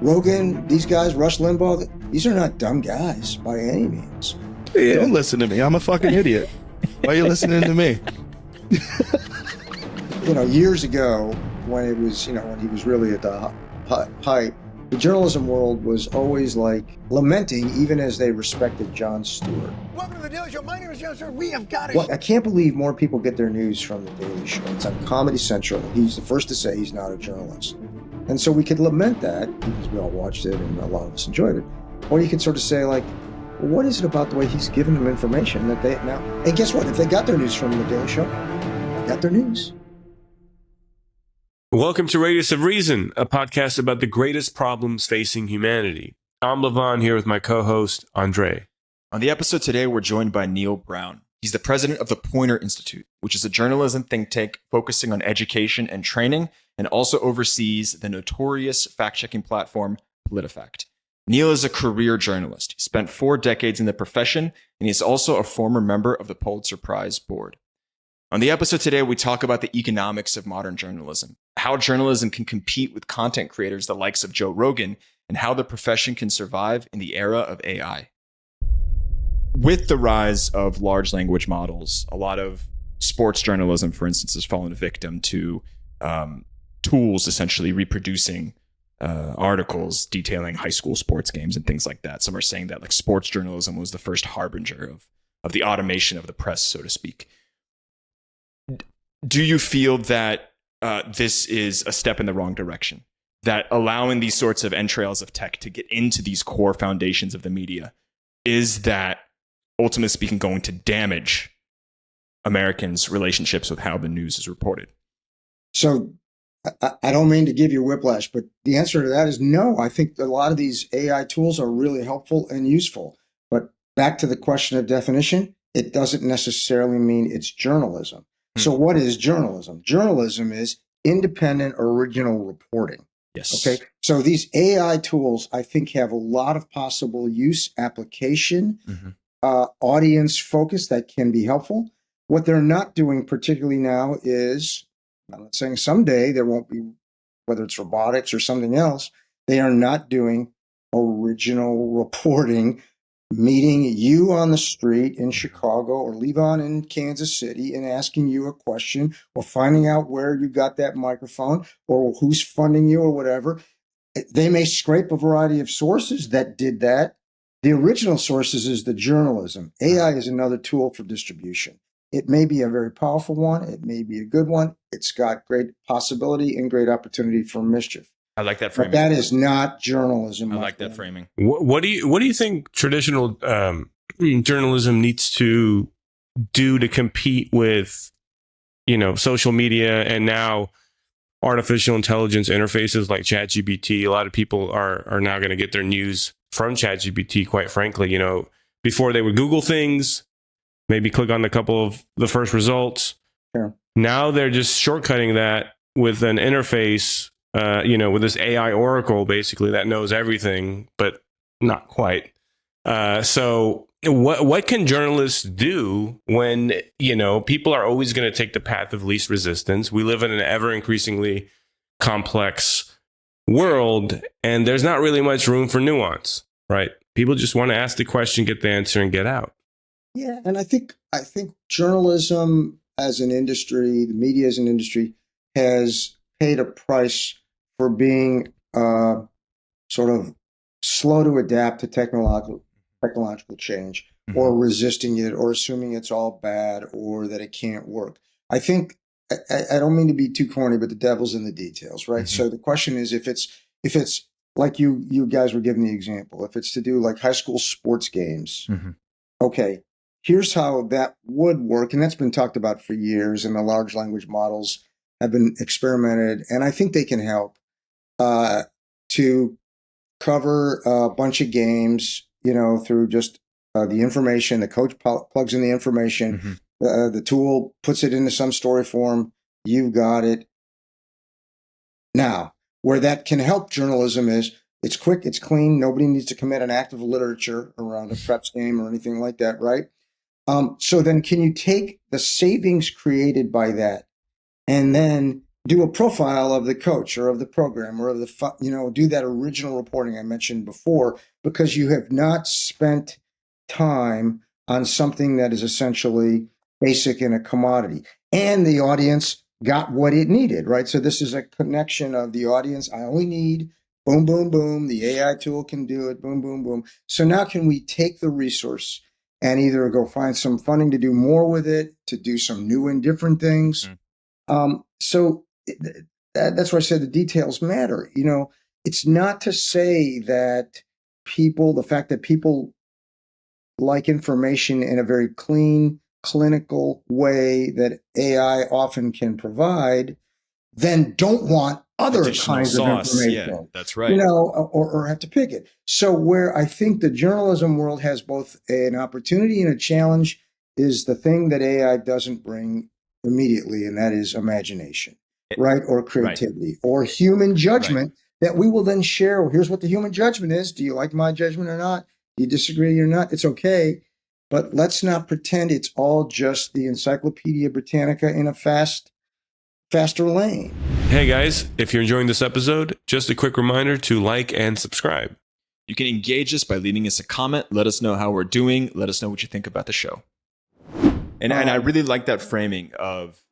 Rogan, these guys, Rush Limbaugh, these are not dumb guys by any means. Yeah. Don't listen to me. I'm a fucking idiot. Why are you listening to me? Years ago, when it was, when he was really at the height, the journalism world was always like lamenting, even as they respected Jon Stewart. Welcome to the Daily Show. My name is Jon Stewart. We have got it. Well, I can't believe more people get their news from the Daily Show. It's on Comedy Central. He's the first to say he's not a journalist. And so we could lament that because we all watched it and a lot of us enjoyed it. Or you could sort of say, like, well, what is it about the way he's giving them information that they now... Hey, guess what? If they got their news from the Daily Show, they got their news. Welcome to Radius of Reason, a podcast about the greatest problems facing humanity. I'm Levon here with my co-host, Andre. On the episode today, we're joined by Neil Brown. He's the president of the Poynter Institute, which is a journalism think tank focusing on education and training, and also oversees the notorious fact-checking platform PolitiFact. Neil is a career journalist. He spent 4 decades in the profession, and he's also a former member of the Pulitzer Prize board. On the episode today, we talk about the economics of modern journalism, how journalism can compete with content creators the likes of Joe Rogan, and how the profession can survive in the era of AI. With the rise of large language models, a lot of sports journalism, for instance, has fallen victim to tools essentially reproducing articles detailing high school sports games and things like that. Some are saying that like sports journalism was the first harbinger of the automation of the press, so to speak. Do you feel that this is a step in the wrong direction? That allowing these sorts of entrails of tech to get into these core foundations of the media, is that, ultimately speaking, going to damage Americans' relationships with how the news is reported? So I don't mean to give you whiplash, but the answer to that is no. I think a lot of these AI tools are really helpful and useful. But back to the question of definition, it doesn't necessarily mean it's journalism. So what is journalism? Journalism is independent, original reporting. Yes. Okay. So these AI tools, I think, have a lot of possible use, application, audience focus that can be helpful. What they're not doing particularly now is, I'm not saying someday there won't be, whether it's robotics or something else, they are not doing original reporting, meeting you on the street in Chicago or Levon in Kansas City and asking you a question or finding out where you got that microphone or who's funding you or whatever. They may scrape a variety of sources that did that. The original sources is the journalism. AI is another tool for distribution. It may be a very powerful one. It may be a good one. It's got great possibility and great opportunity for mischief. I like that framing. But that is not journalism. I like that framing. What do you think traditional journalism needs to do to compete with, social media and now artificial intelligence interfaces like ChatGPT? A lot of people are now going to get their news from ChatGPT, quite frankly. Before they would Google things, maybe click on a couple of the first results. Sure. Now they're just shortcutting that with an interface, with this AI oracle, basically, that knows everything, but not quite. So what can journalists do when, people are always going to take the path of least resistance? We live in an ever increasingly complex world, and there's not really much room for nuance, right? People just want to ask the question, get the answer, and get out. Yeah, and I think journalism as an industry, the media as an industry, has paid a price for being sort of slow to adapt to technological change, or resisting it, or assuming it's all bad, or that it can't work. I think I don't mean to be too corny, but the devil's in the details, right? So the question is, if it's like you guys were giving the example, if it's to do like high school sports games, okay, here's how that would work, and that's been talked about for years, and the large language models have been experimented, and I think they can help to cover a bunch of games, through just the information. The coach plugs in the information, the tool puts it into some story form. You've got it. Now, where that can help journalism is it's quick, it's clean. Nobody needs to commit an act of literature around a preps game or anything like that, right? So then can you take the savings created by that and then do a profile of the coach or of the program or of the, do that original reporting I mentioned before, because you have not spent time on something that is essentially basic and a commodity. And the audience got what it needed, right? So this is a connection of the audience. I only need boom, boom, boom. The AI tool can do it. Boom, boom, boom. So now can we take the resource and either go find some funding to do more with it, to do some new and different things? So that's why I said the details matter. It's not to say that the fact that people like information in a very clean, clinical way that AI often can provide, then don't want other Additional kinds sauce. of information. Yeah, that's right. Or have to pick it. So where I think the journalism world has both an opportunity and a challenge is the thing that AI doesn't bring immediately, and that is imagination, right? Or creativity, or human judgment that we will then share. Well, here's what the human judgment is. Do you like my judgment or not? Do you disagree or not? It's okay. But let's not pretend it's all just the Encyclopedia Britannica in a faster lane. Hey guys, if you're enjoying this episode, just a quick reminder to like and subscribe. You can engage us by leaving us a comment. Let us know how we're doing. Let us know what you think about the show. And I really like that framing of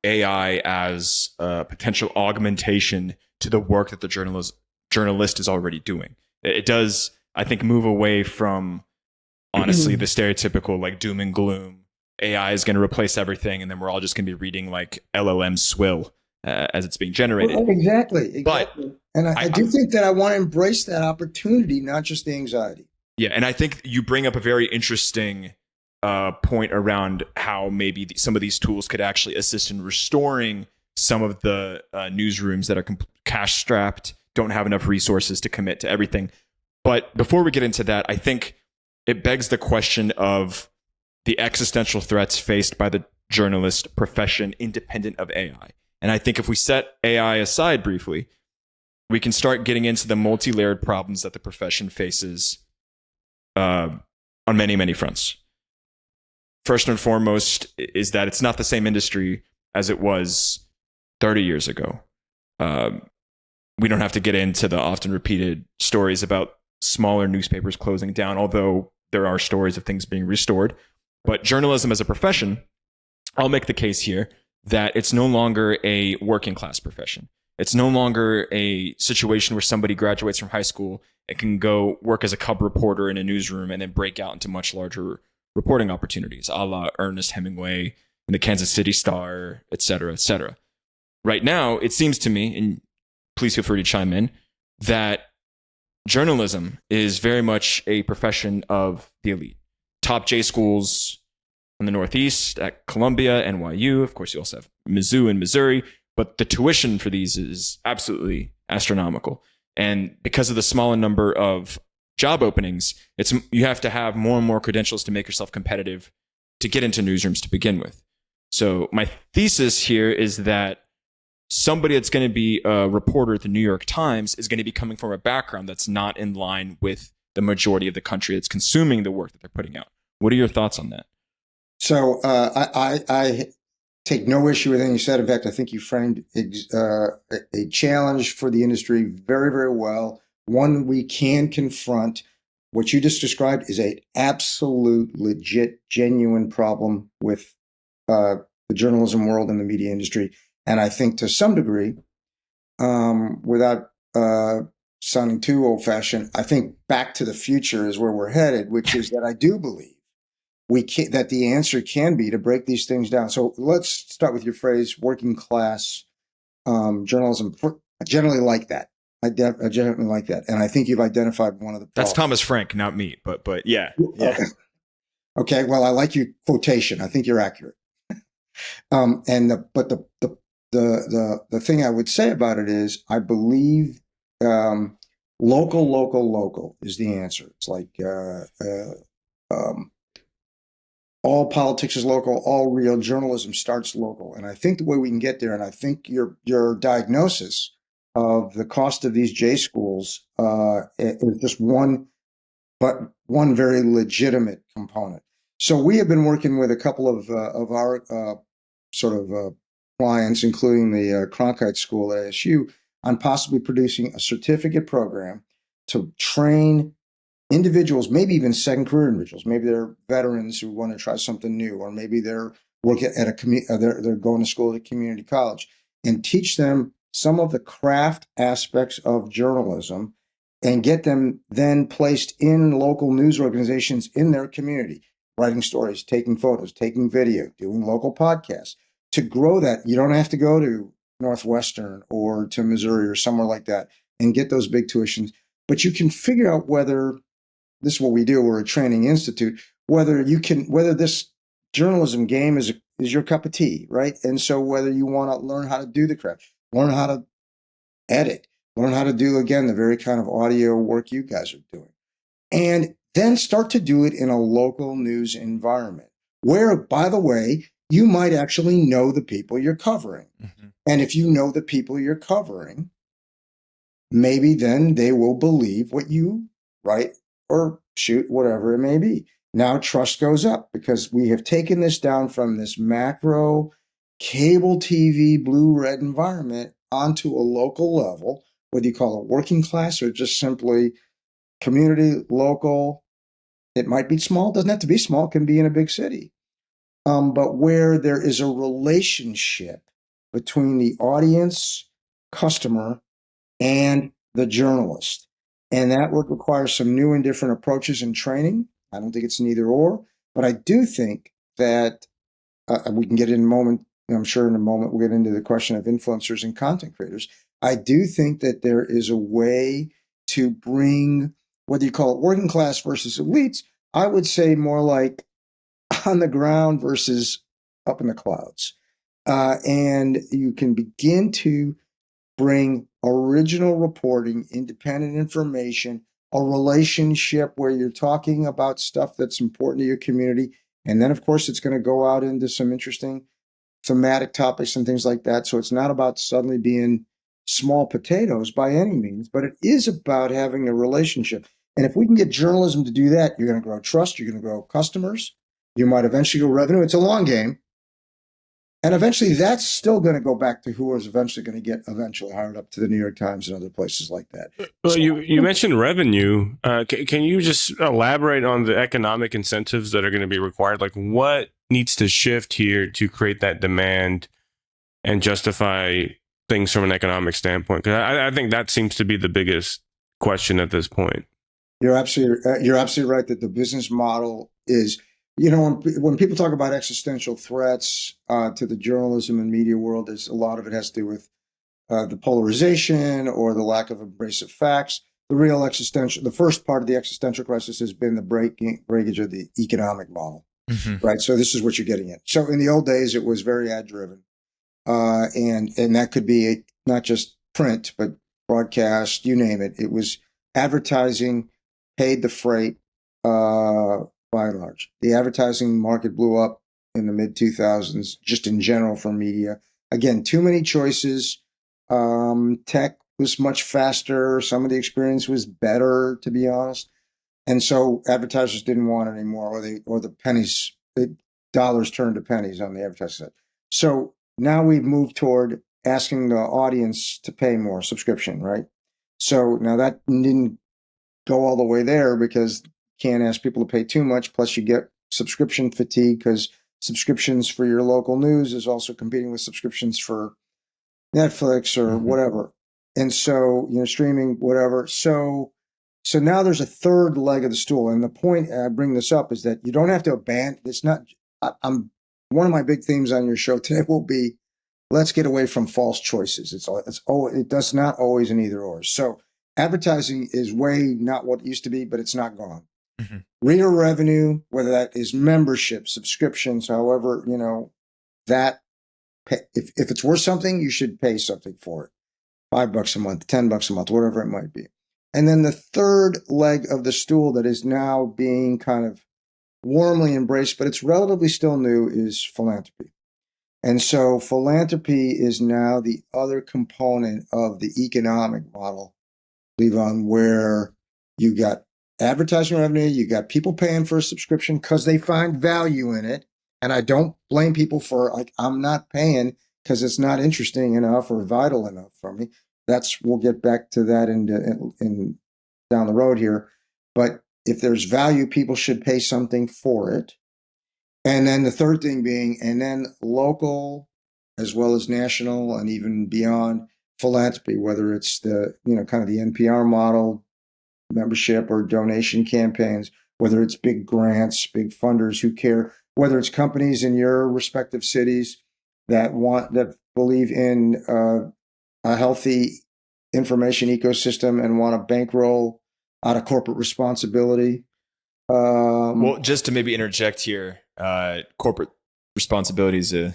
AI as a potential augmentation to the work that the journalist is already doing. It does, I think, move away from, honestly, the stereotypical like doom and gloom. AI is going to replace everything, and then we're all just going to be reading like LLM swill as it's being generated. Well, exactly. But and I do think that I want to embrace that opportunity, not just the anxiety. Yeah, and I think you bring up a very interesting point around how maybe some of these tools could actually assist in restoring some of the newsrooms that are cash-strapped, don't have enough resources to commit to everything. But before we get into that, I think it begs the question of the existential threats faced by the journalist profession independent of AI. And I think if we set AI aside briefly, we can start getting into the multi-layered problems that the profession faces on many, many fronts. First and foremost is that it's not the same industry as it was 30 years ago. We don't have to get into the often repeated stories about smaller newspapers closing down, although there are stories of things being restored. But journalism as a profession, I'll make the case here that it's no longer a working class profession. It's no longer a situation where somebody graduates from high school and can go work as a cub reporter in a newsroom and then break out into much larger reporting opportunities, a la Ernest Hemingway in the Kansas City Star, et cetera, et cetera. Right now, it seems to me, and please feel free to chime in, that journalism is very much a profession of the elite. Top J schools in the Northeast at Columbia, NYU. Of course, you also have Mizzou in Missouri, but the tuition for these is absolutely astronomical. And because of the smaller number of job openings, you have to have more and more credentials to make yourself competitive to get into newsrooms to begin with. So my thesis here is that somebody that's going to be a reporter at the New York Times is going to be coming from a background that's not in line with the majority of the country that's consuming the work that they're putting out. What are your thoughts on that? So I take no issue with anything you said. In fact, I think you framed a challenge for the industry very, very well. One we can confront. What you just described is an absolute, legit, genuine problem with the journalism world and the media industry. And I think to some degree, without sounding too old-fashioned, I think Back to the Future is where we're headed, which is that I do believe that the answer can be to break these things down. So let's start with your phrase, working class journalism. I generally like that. I generally like that. And I think you've identified one of the problems. That's Thomas Frank, not me, but yeah. Okay. Well, I like your quotation. I think you're accurate. But the thing I would say about it is I believe local is the answer. It's like all politics is local, all real journalism starts local. And I think the way we can get there, and I think your diagnosis of the cost of these J schools is just one very legitimate component. So we have been working with a couple of our clients, including the Cronkite School at ASU, on possibly producing a certificate program to train individuals, maybe even second career individuals. Maybe they're veterans who want to try something new, or maybe they're working at they're going to school at a community college, and teach them some of the craft aspects of journalism and get them then placed in local news organizations in their community, writing stories, taking photos, taking video, doing local podcasts. To grow that, you don't have to go to Northwestern or to Missouri or somewhere like that and get those big tuitions, but you can figure out whether this is what we do. We're a training institute. Whether this journalism game is your cup of tea, right? And so whether you want to learn how to do the craft, learn how to edit, learn how to do, again, the very kind of audio work you guys are doing, and then start to do it in a local news environment where, by the way, you might actually know the people you're covering. Mm-hmm. And if you know the people you're covering, maybe then they will believe what you write or shoot, whatever it may be. Now trust goes up because we have taken this down from this macro cable TV, blue-red environment onto a local level, whether you call it working class or just simply community, local. It might be small, doesn't have to be small, it can be in a big city. But where there is a relationship between the audience, customer, and the journalist. And that would require some new and different approaches and training. I don't think it's an either or, but I do think that we can get in a moment. I'm sure in a moment we'll get into the question of influencers and content creators. I do think that there is a way to bring, whether you call it working class versus elites, I would say more like on the ground versus up in the clouds. And you can begin to bring original reporting, independent information, a relationship where you're talking about stuff that's important to your community. And then, of course, it's going to go out into some interesting thematic topics and things like that. So it's not about suddenly being small potatoes by any means, but it is about having a relationship. And if we can get journalism to do that, you're going to grow trust, you're going to grow customers, you might eventually grow revenue. It's a long game. And eventually that's still going to go back to who is eventually going to get eventually hired up to the New York Times and other places like that. Well, you mentioned revenue. Can you just elaborate on the economic incentives that are going to be required? Like what needs to shift here to create that demand and justify things from an economic standpoint? Because I think that seems to be the biggest question at this point. You're absolutely right that the business model is, when people talk about existential threats to the journalism and media world, a lot of it has to do with the polarization or the lack of embrace of facts. The first part of the existential crisis has been the breakage of the economic model, right? So this is what you're getting at. So in the old days, it was very ad driven, and that could be not just print, but broadcast, you name it. It was advertising paid the freight. By and large, the advertising market blew up in the mid 2000s, just in general for media. Again, too many choices. Tech was much faster. Some of the experience was better, to be honest. And so advertisers didn't want it anymore, or the dollars turned to pennies on the advertising side. So now we've moved toward asking the audience to pay more, subscription, right? So now that didn't go all the way there because can't ask people to pay too much. Plus, you get subscription fatigue because subscriptions for your local news is also competing with subscriptions for Netflix or whatever. And so, streaming, whatever. So now there's a third leg of the stool. And the point I bring this up is that you don't have to abandon. It's not. One of my big themes on your show today will be, let's get away from false choices. It does not always an either or. So advertising is way not what it used to be, but it's not gone. Reader revenue, whether that is membership, subscriptions, however, that if it's worth something, you should pay something for it. $5 a month, $10 a month, whatever it might be. And then the third leg of the stool that is now being kind of warmly embraced, but it's relatively still new, is philanthropy. And so philanthropy is now the other component of the economic model, Levon, where you got advertising revenue, you got people paying for a subscription because they find value in it. And I don't blame people for, I'm not paying because it's not interesting enough or vital enough for me. We'll get back to that in down the road here. But if there's value, people should pay something for it. And then the third thing being, and then local as well as national and even beyond philanthropy, whether it's the, kind of the NPR model, membership or donation campaigns, whether it's big grants, big funders who care, whether it's companies in your respective cities that believe in a healthy information ecosystem and want to bankroll out of corporate responsibility. Well, just to maybe interject here, corporate responsibility is an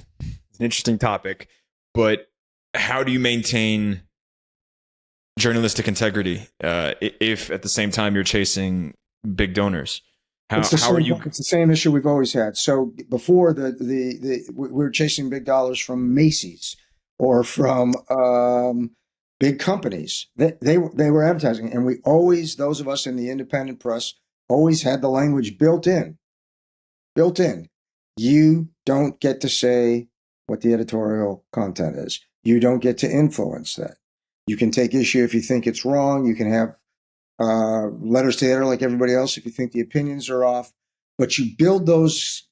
interesting topic, but how do you maintain journalistic integrity if at the same time you're chasing big donors? How are you? It's the same issue we've always had. So before we were chasing big dollars from Macy's or from big companies. They were advertising, and we always, those of us in the independent press, always had the language built in. You don't get to say what the editorial content is. You don't get to influence that. You can take issue if you think it's wrong. You can have letters to the editor like everybody else if you think the opinions are off. But you build those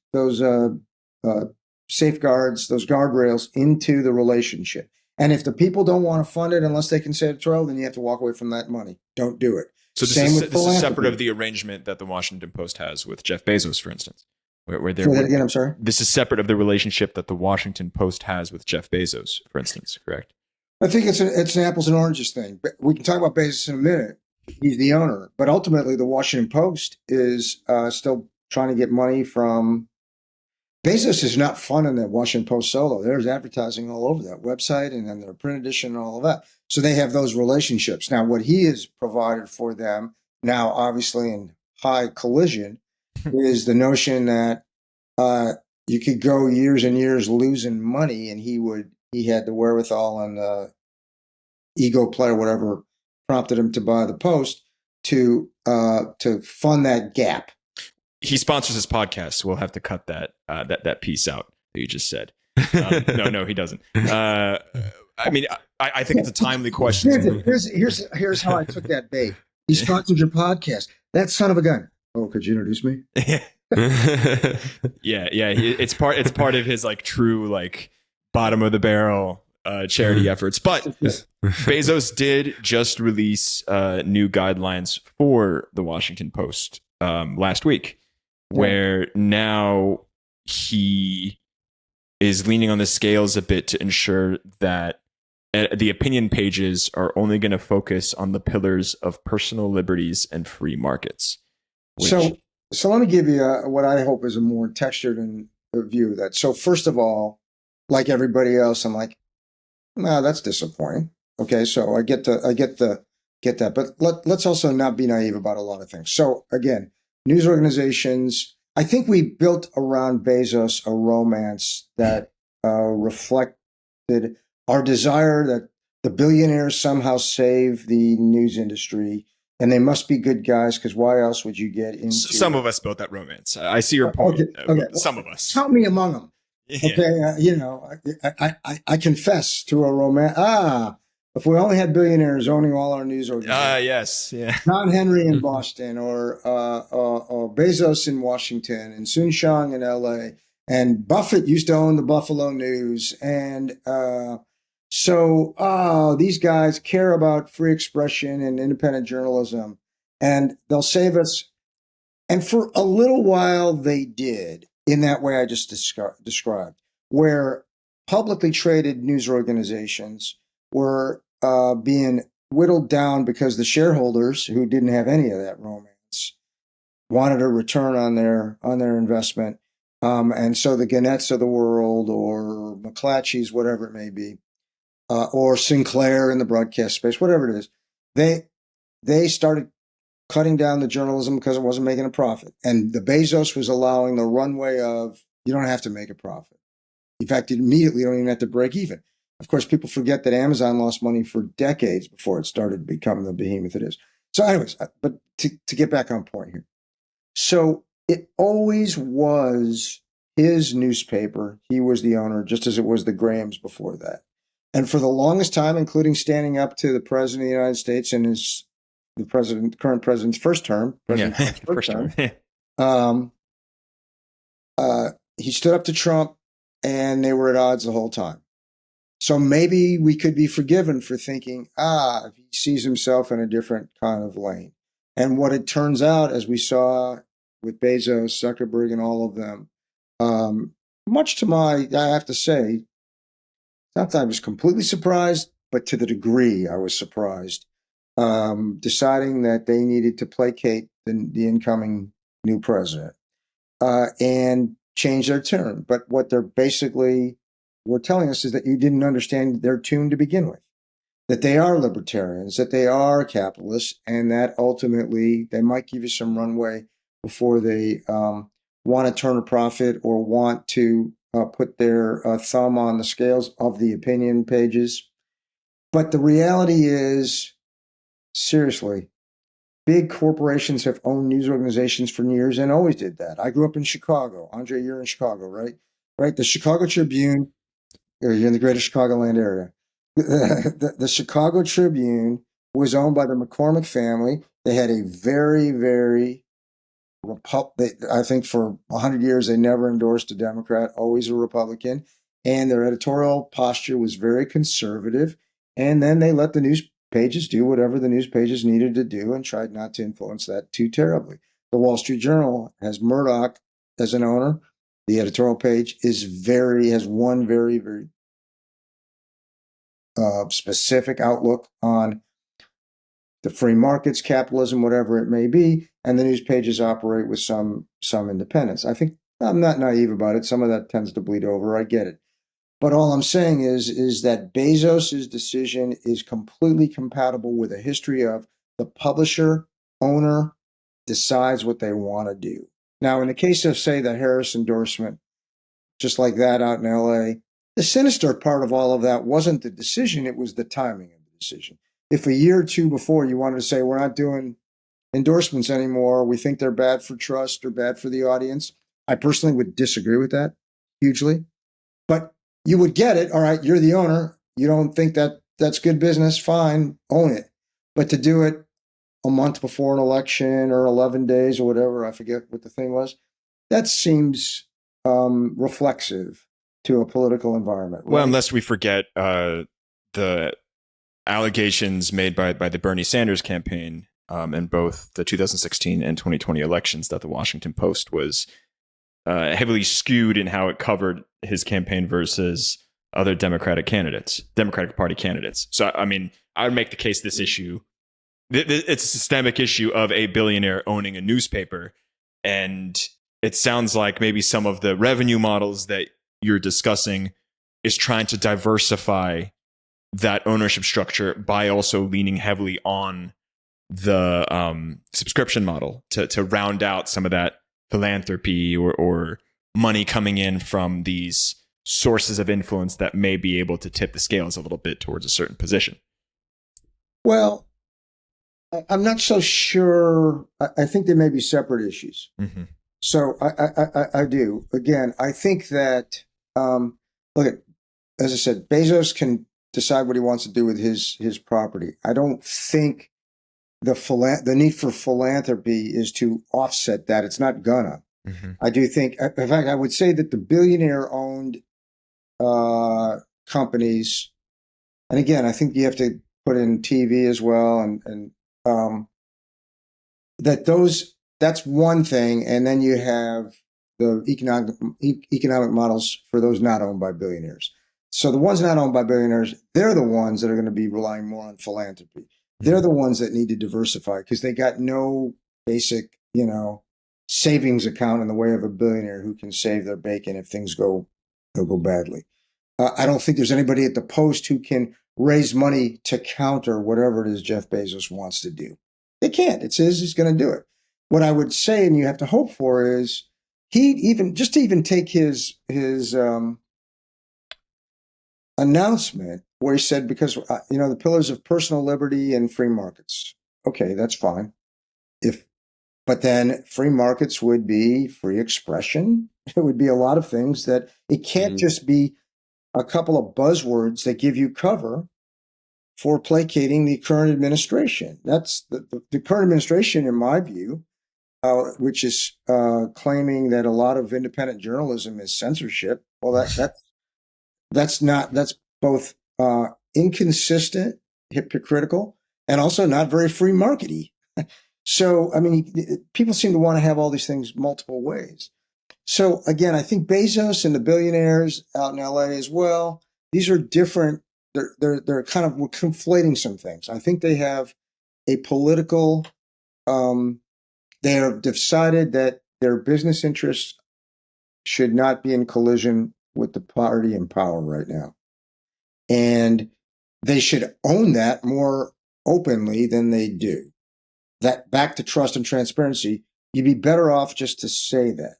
safeguards, those guardrails into the relationship. And if the people don't want to fund it unless they can say editorial, then you have to walk away from that money. Don't do it. So this is separate of the arrangement that the Washington Post has with Jeff Bezos, for instance. Where Say that again, I'm sorry? This is separate of the relationship that the Washington Post has with Jeff Bezos, for instance, correct? I think it's an apples and oranges thing. But we can talk about Bezos in a minute. He's the owner. But ultimately, the Washington Post is still trying to get money from... Bezos is not funding the Washington Post solo. There's advertising all over that website and then their print edition and all of that. So they have those relationships. Now, what he has provided for them, now obviously in high collision, is the notion that you could go years and years losing money, and he had the wherewithal and the ego play or whatever prompted him to buy the Post to fund that gap. He sponsors this podcast, so we'll have to cut that piece out that you just said. No, he doesn't. I mean, I think it's a timely question. Here's how I took that bait. He sponsored your podcast. That son of a gun. Oh, could you introduce me? yeah. It's part of his true bottom of the barrel charity efforts. But Bezos did just release new guidelines for the Washington Post last week, where now he is leaning on the scales a bit to ensure that the opinion pages are only going to focus on the pillars of personal liberties and free markets. So let me give you what I hope is a more textured view of that. So first of all, like everybody else, I'm like, nah, that's disappointing. Okay, so I get that, but let's also not be naive about a lot of things. So again, news organizations, I think we built around Bezos a romance that reflected our desire that the billionaires somehow save the news industry. And they must be good guys, because why else would you get into... Some of us built that romance. I see your point. Okay. Some of us. Count me among them. Yeah. Okay, I confess to a romance. If we only had billionaires owning all our news organizations. Yes. Yeah. John Henry in Boston, or Bezos in Washington, and Sun Shang in LA, and Buffett used to own the Buffalo News, and so these guys care about free expression and independent journalism, and they'll save us. And for a little while, they did in that way I just described, where publicly traded news organizations were being whittled down because the shareholders, who didn't have any of that romance, wanted a return on their investment. And so the Gannett's of the world, or McClatchy's, whatever it may be, or Sinclair in the broadcast space, whatever it is, they started cutting down the journalism because it wasn't making a profit. And the Bezos was allowing the runway of, you don't have to make a profit. In fact, immediately you don't even have to break even. Of course, people forget that Amazon lost money for decades before it started becoming the behemoth it is. So anyways, but to get back on point here. So it always was his newspaper. He was the owner, just as it was the Grahams before that. And for the longest time, including standing up to the president of the United States in current president's first term, First term. um, he stood up to Trump, and they were at odds the whole time. So maybe we could be forgiven for thinking, he sees himself in a different kind of lane. And what it turns out, as we saw with Bezos, Zuckerberg, and all of them, much to I have to say, not that I was completely surprised, but to the degree I was surprised, deciding that they needed to placate the incoming new president and change their tune. But what they're basically were telling us is that you didn't understand their tune to begin with, that they are libertarians, that they are capitalists, and that ultimately they might give you some runway before they want to turn a profit or want to put their thumb on the scales of the opinion pages. But the reality is, seriously, big corporations have owned news organizations for years and always did that. I grew up in Chicago. Andre, you're in Chicago, right? Right. The Chicago Tribune, you're in the greater Chicagoland area. The Chicago Tribune was owned by the McCormick family. They had a very, very I think for 100 years, they never endorsed a Democrat, always a Republican. And their editorial posture was very conservative. And then they let the news pages do whatever the news pages needed to do and tried not to influence that too terribly. The Wall Street Journal has Murdoch as an owner. The editorial page has one very, very specific outlook on the free markets, capitalism, whatever it may be, and the news pages operate with some independence. I think I'm not naive about it. Some of that tends to bleed over. I get it. But all I'm saying is that Bezos's decision is completely compatible with a history of the publisher, owner, decides what they want to do. Now, in the case of, say, the Harris endorsement, just like that out in LA, the sinister part of all of that wasn't the decision, it was the timing of the decision. If a year or two before you wanted to say, we're not doing endorsements anymore, we think they're bad for trust or bad for the audience, I personally would disagree with that hugely. But you would get it. All right, you're the owner. You don't think that that's good business? Fine, own it. But to do it a month before an election or 11 days or whatever, I forget what the thing was, that seems reflexive to a political environment. Right? Well, unless we forget the allegations made by the Bernie Sanders campaign in both the 2016 and 2020 elections that the Washington Post was heavily skewed in how it covered his campaign versus other Democratic Party candidates. So, I mean, I would make the case this issue, it's a systemic issue of a billionaire owning a newspaper. And it sounds like maybe some of the revenue models that you're discussing is trying to diversify that ownership structure by also leaning heavily on the subscription model to round out some of that philanthropy or money coming in from these sources of influence that may be able to tip the scales a little bit towards a certain position. Well, I'm not so sure. I think there may be separate issues. Mm-hmm. So I do. Again, I think that, look, as I said, Bezos can decide what he wants to do with his property. I don't think the need for philanthropy is to offset that. It's not gonna. Mm-hmm. I do think, in fact, I would say that the billionaire-owned companies, and again, I think you have to put in TV as well, and that's one thing, and then you have the economic models for those not owned by billionaires. So the ones not owned by billionaires, they're the ones that are going to be relying more on philanthropy. They're the ones that need to diversify because they got no basic, savings account in the way of a billionaire who can save their bacon if things go badly. I don't think there's anybody at the Post who can raise money to counter whatever it is Jeff Bezos wants to do. They can't. It's he's going to do it. What I would say, and you have to hope for, is just to even take his announcement where he said, because the pillars of personal liberty and free markets. Okay, that's fine. If But then free markets would be free expression. It would be a lot of things that it can't just be a couple of buzzwords that give you cover for placating the current administration. That's the current administration, in my view, which is claiming that a lot of independent journalism is censorship. Well, that's both inconsistent, hypocritical, and also not very free markety. So, I mean, people seem to want to have all these things multiple ways. So again, I think Bezos and the billionaires out in LA as well, these are different. They're kind of, we're conflating some things. I think they have a political, they have decided that their business interests should not be in collision with the party in power right now. And they should own that more openly than they do. That back to trust and transparency, you'd be better off just to say that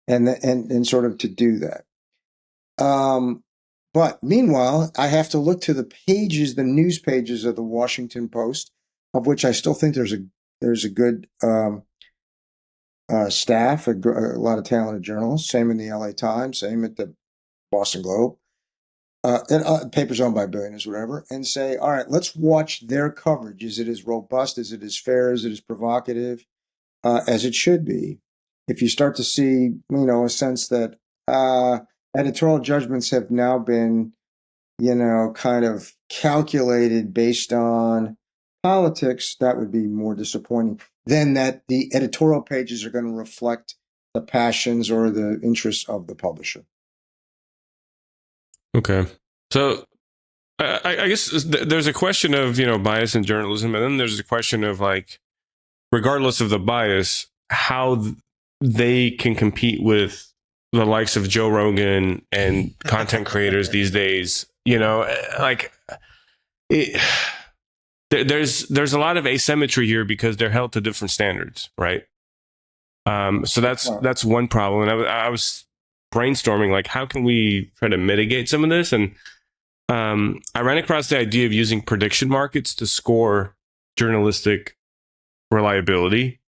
and sort of to do that. But meanwhile, I have to look to the pages, the news pages of the Washington Post, of which I still think there's a good staff, a lot of talented journalists. Same in the LA Times, same at the Boston Globe, and papers owned by billionaires, whatever, and say, all right, let's watch their coverage. Is it as robust? Is it as fair? Is it as provocative as it should be? If you start to see, a sense that editorial judgments have now been, kind of calculated based on politics, that would be more disappointing than that the editorial pages are going to reflect the passions or the interests of the publisher. Okay. So I guess there's a question of, bias in journalism, and then there's a question of, like, regardless of the bias, how they can compete with the likes of Joe Rogan and content creators these days. There's a lot of asymmetry here because they're held to different standards, right? So that's one problem. And I was brainstorming, like, how can we try to mitigate some of this? And I ran across the idea of using prediction markets to score journalistic reliability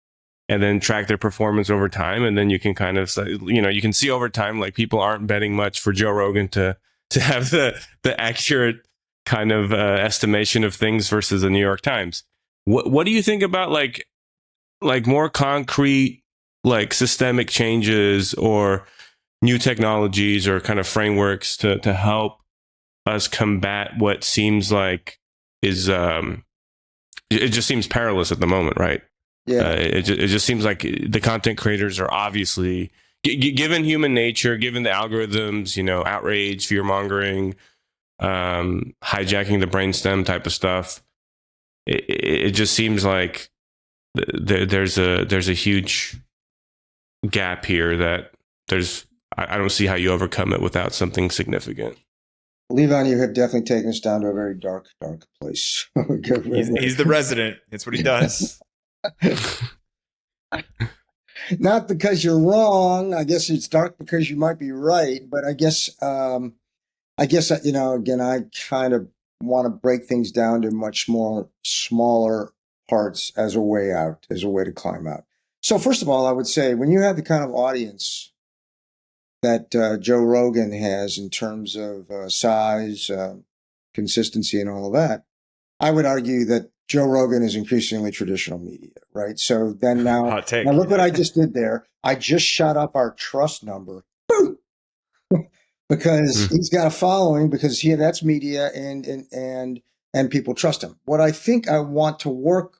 and then track their performance over time. And then you can kind of, you can see over time, like, people aren't betting much for Joe Rogan to have the accurate kind of estimation of things versus the New York Times. What do you think about like more concrete, like, systemic changes or new technologies or kind of frameworks to help us combat what seems like is it just seems perilous at the moment, right? Yeah. It just seems like the content creators are obviously, given human nature, given the algorithms, outrage, fear mongering, hijacking the brainstem type of stuff. It just seems like there's a huge gap here that I don't see how you overcome it without something significant. Levon, you have definitely taken us down to a very dark, dark place. He's the resident. It's what he does. Not because you're wrong. I guess it's dark because you might be right. But I guess, again, I kind of want to break things down to much more smaller parts as a way out, as a way to climb out. So first of all, I would say when you have the kind of audience that Joe Rogan has in terms of size, consistency, and all of that, I would argue that Joe Rogan is increasingly traditional media, right? So then now look what I just did there. I just shot up our trust number, boom, because he's got a following, because that's media and people trust him. What I think I want to work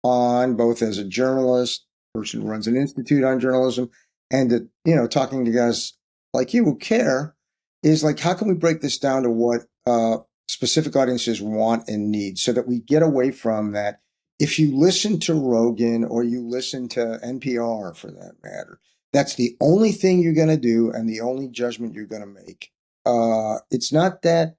on, both as a journalist, person who runs an institute on journalism, and talking to guys like you who care, is like, how can we break this down to what specific audiences want and need, so that we get away from that. If you listen to Rogan or you listen to NPR, for that matter, that's the only thing you're going to do and the only judgment you're going to make. It's not that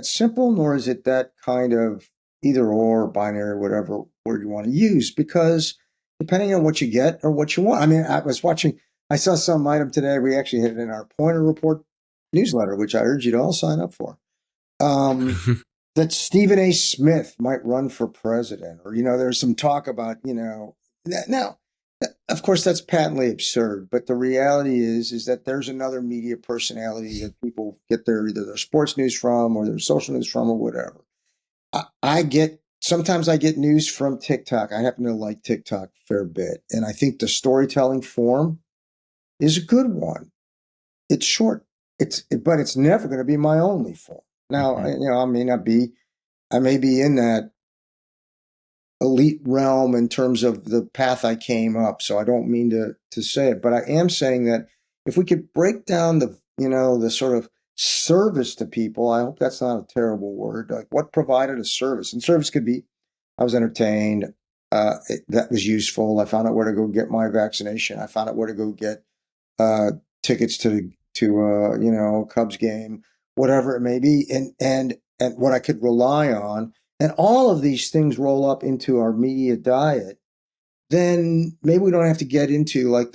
simple, nor is it that kind of either or binary, whatever word you want to use, because depending on what you get or what you want. I mean, I saw some item today. We actually had it in our Poynter Report newsletter, which I urge you to all sign up for. that Stephen A. Smith might run for president, or there's some talk about that. Now, of course, that's patently absurd. But the reality is that there's another media personality that people get either their sports news from, or their social news from, or whatever. Sometimes I get news from TikTok. I happen to like TikTok a fair bit, and I think the storytelling form is a good one. It's short. But it's never going to be my only form. Now, I may be in that elite realm in terms of the path I came up. So I don't mean to say it, but I am saying that if we could break down the sort of service to people, I hope that's not a terrible word, like what provided a service. And service could be, I was entertained. That was useful. I found out where to go get my vaccination. I found out where to go get tickets to Cubs game, whatever it may be, and what I could rely on, and all of these things roll up into our media diet, then maybe we don't have to get into like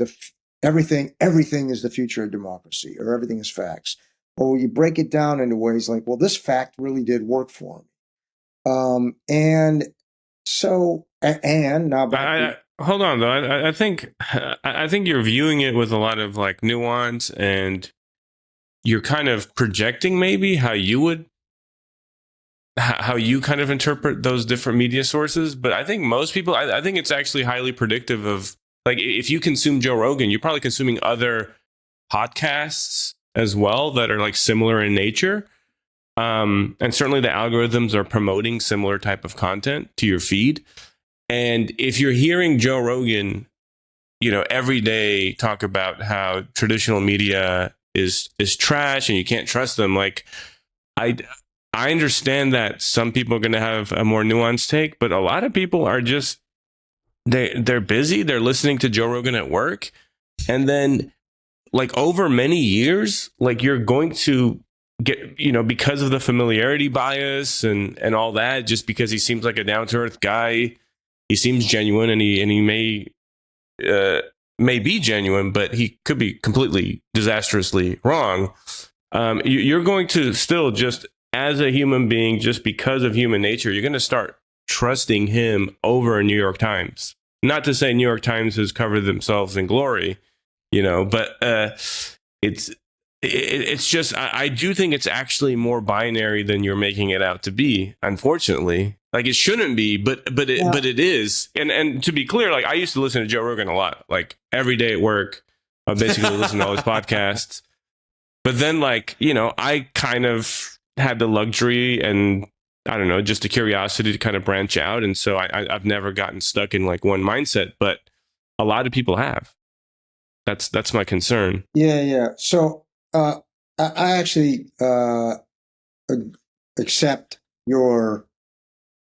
everything is the future of democracy, or everything is facts. Or you break it down into ways like, well, this fact really did work for me. And now back hold on though. I think you're viewing it with a lot of like nuance, and you're kind of projecting maybe how you kind of interpret those different media sources. But I think most people, I think it's actually highly predictive of, like, if you consume Joe Rogan, you're probably consuming other podcasts as well that are like similar in nature. And certainly the algorithms are promoting similar type of content to your feed. And if you're hearing Joe Rogan, every day talk about how traditional media is trash and you can't trust them, like, I understand that some people are going to have a more nuanced take, but a lot of people are just, they're busy. They're listening to Joe Rogan at work. And then like over many years, like you're going to get, because of the familiarity bias and all that, just because he seems like a down to earth guy, he seems genuine, and he may be genuine, but he could be completely disastrously wrong. You're going to still, just as a human being, just because of human nature, you're going to start trusting him over New York Times. Not to say New York Times has covered themselves in glory, but it's just, I do think it's actually more binary than you're making it out to be, unfortunately. Like, it shouldn't be, but it is. And to be clear, like, I used to listen to Joe Rogan a lot, like every day at work. I basically listened to all his podcasts. But then, like, I kind of had the luxury and, I don't know, just a curiosity to kind of branch out. And so I've never gotten stuck in like one mindset, but a lot of people have. That's my concern. Yeah. So I actually accept your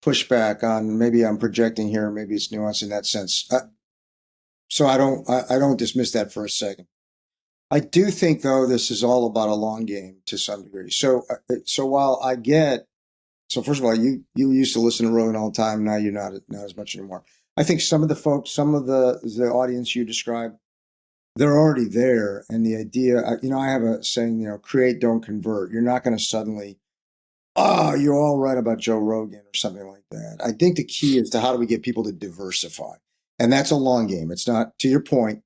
pushback on, maybe I'm projecting here, maybe it's nuanced in that sense. So I don't dismiss that for a second. I do think, though, this is all about a long game to some degree. So while I get, so first of all, you used to listen to Rogan all the time. Now you're not as much anymore. I think some of the folks, some of the audience you described, they're already there. And the idea, I have a saying, create, don't convert. You're not going to suddenly, you're all right about Joe Rogan or something like that. I think the key is to how do we get people to diversify? And that's a long game. It's not, to your point,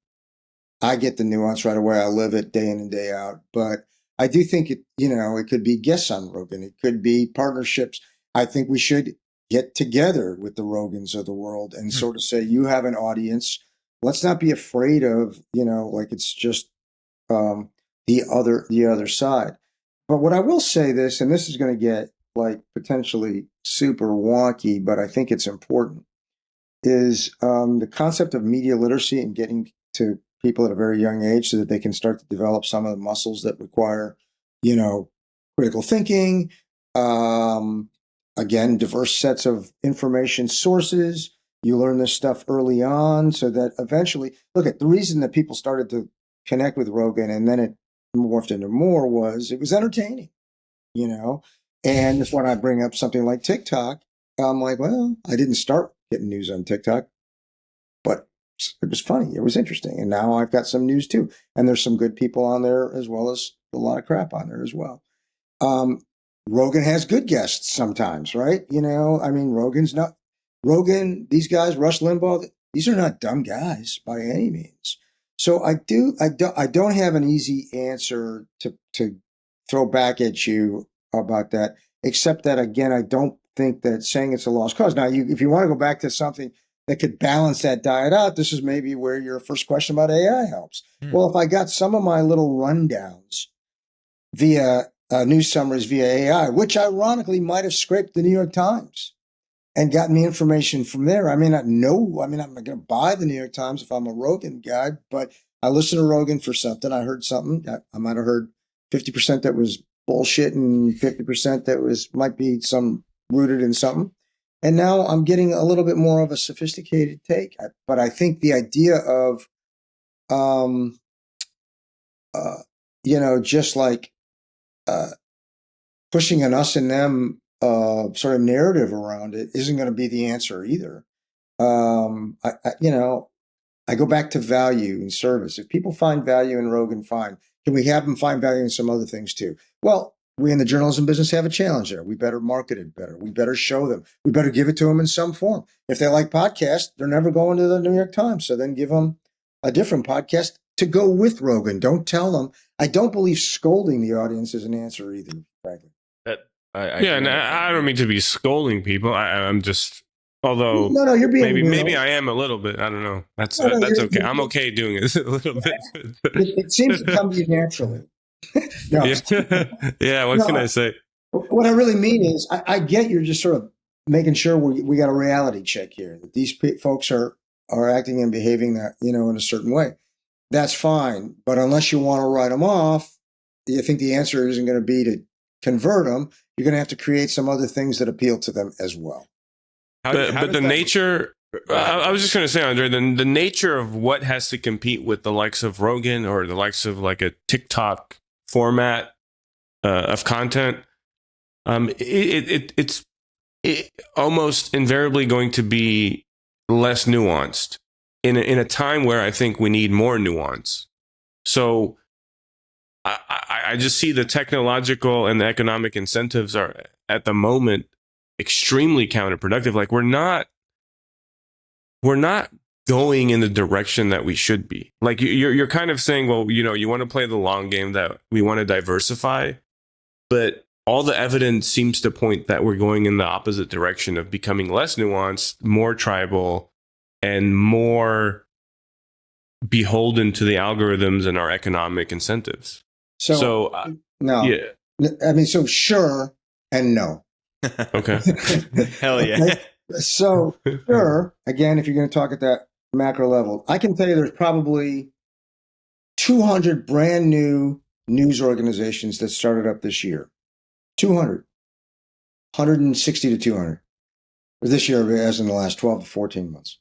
I get the nuance right away. I live it day in and day out. But I do think it could be guests on Rogan. It could be partnerships. I think we should get together with the Rogans of the world and sort of say, you have an audience. Let's not be afraid of, like it's just the other side. But what I will say this, and this is going to get like potentially super wonky, but I think it's important, is the concept of media literacy and getting to people at a very young age so that they can start to develop some of the muscles that require, critical thinking, again, diverse sets of information sources. You learn this stuff early on so that eventually, look at the reason that people started to connect with Rogan and then it morphed into more was it was entertaining, and just when I bring up something like TikTok, I'm like, well, I didn't start getting news on TikTok, but it was funny. It was interesting. And now I've got some news too. And there's some good people on there as well as a lot of crap on there as well. Rogan has good guests sometimes, right? I mean, Rogan, these guys, Rush Limbaugh, these are not dumb guys by any means. So I don't have an easy answer to throw back at you about that, except that again, I don't think that saying it's a lost cause. Now, if you want to go back to something that could balance that diet out, this is maybe where your first question about AI helps. Well, if I got some of my little rundowns via news summaries via AI, which ironically might have scraped the New York Times and gotten me information from there. I may not know. I mean, I'm not going to buy the New York Times if I'm a Rogan guy, but I listened to Rogan for something. I heard something. I might have heard 50% that was bullshit and 50% that might be some rooted in something. And now I'm getting a little bit more of a sophisticated take. But I think the idea of, just like pushing an us and them sort of narrative around it isn't going to be the answer either. I go back to value and service. If people find value in Rogan, fine. Can we have them find value in some other things too? Well, we in the journalism business have a challenge there. We better market it better. We better show them. We better give it to them in some form. If they like podcasts, they're never going to the New York Times. So then give them a different podcast to go with Rogan. Don't tell them. I don't believe scolding the audience is an answer either, frankly. I don't mean to be scolding people. I'm just, although no, you're being maybe I am a little bit. I don't know. That's okay. I'm okay doing it a little bit. It seems to come to you naturally. No. Yeah. What can I say? What I really mean is, I get you're just sort of making sure we got a reality check here that these folks are acting and behaving that in a certain way. That's fine, but unless you want to write them off, you think the answer isn't going to be to convert them. You're going to have to create some other things that appeal to them as well. But the nature, I was just going to say, Andre, the nature of what has to compete with the likes of Rogan or the likes of like a TikTok format of content, it's almost invariably going to be less nuanced in a time where I think we need more nuance. So I just see the technological and the economic incentives are at the moment extremely counterproductive. Like we're not going in the direction that we should be. Like you're kind of saying, well, you want to play the long game, that we want to diversify, but all the evidence seems to point that we're going in the opposite direction of becoming less nuanced, more tribal, and more beholden to the algorithms and our economic incentives. So no, yeah. I mean, so sure and no. Okay. Hell yeah. So sure, again, if you're going to talk at that macro level, I can tell you there's probably 200 brand new news organizations that started up this year. 160 to 200 this year, as in the last 12 to 14 months.